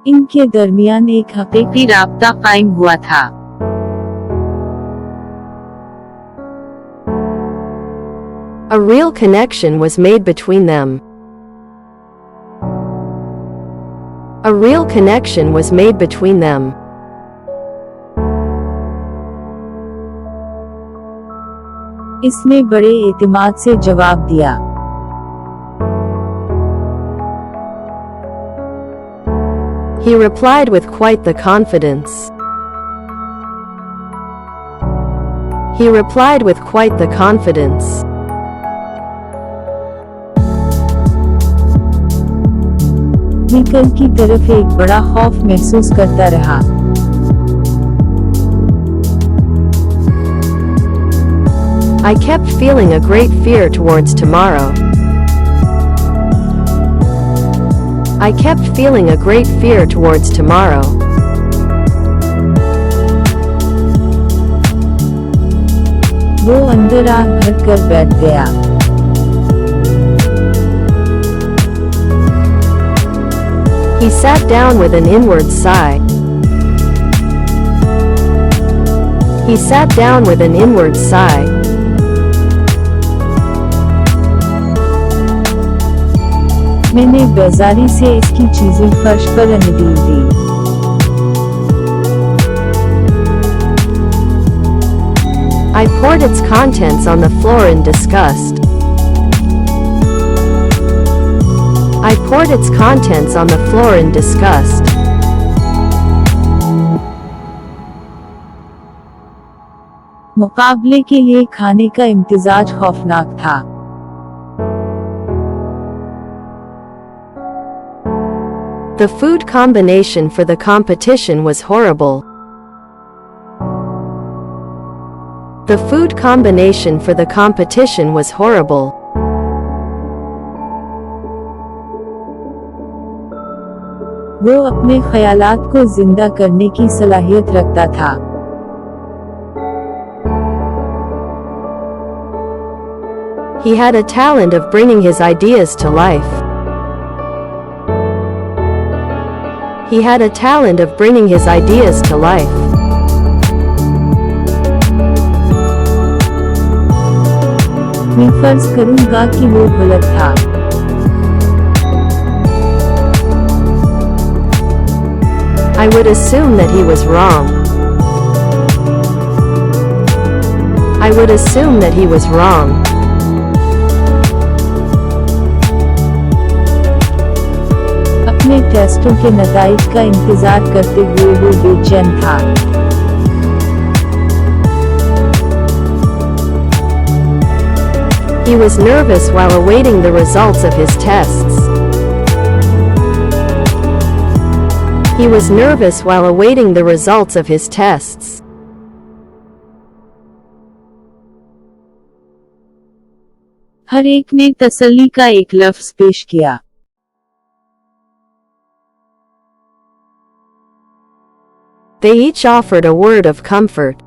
इनके दरमियान एक हकीकी राब्ता कायम हुआ था। A real connection was made between them. A real connection was made between them. इसने बड़े एतमाद से जवाब दिया। He replied with quite the confidence. He replied with quite the confidence. मैं कल की तरफ एक बड़ा खौफ महसूस करता रहा। I kept feeling a great fear towards tomorrow. I kept feeling a great fear towards tomorrow. वो अंदर आग भर कर बैठ गया। He sat down with an inward sigh. He sat down with an inward sigh. मैंने बेजारी से इसकी चीजें फर्श पर अंडील दी। I poured its contents on the floor in disgust. I poured its contents on the floor in disgust. मुकाबले के लिए खाने का इम्तजाज खौफनाक था। The food combination for the competition was horrible. The food combination for the competition was horrible. वो अपने खयालात को जिंदा करने की सलाहियत रखता था। He had a talent of bringing his ideas to life. He had a talent of bringing his ideas to life. मैं फर्ज करूंगा कि वो गलत था। I would assume that he was wrong. I would assume that he was wrong. अपने टेस्टों के नतائज का इंतजार करते हुए वो बेचैन था। He was nervous while awaiting the results of his tests. He was nervous while awaiting the results of his tests. हर एक ने तसल्ली का एक लफ्ज पेश किया। They each offered a word of comfort.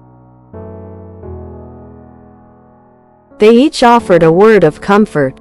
They each offered a word of comfort.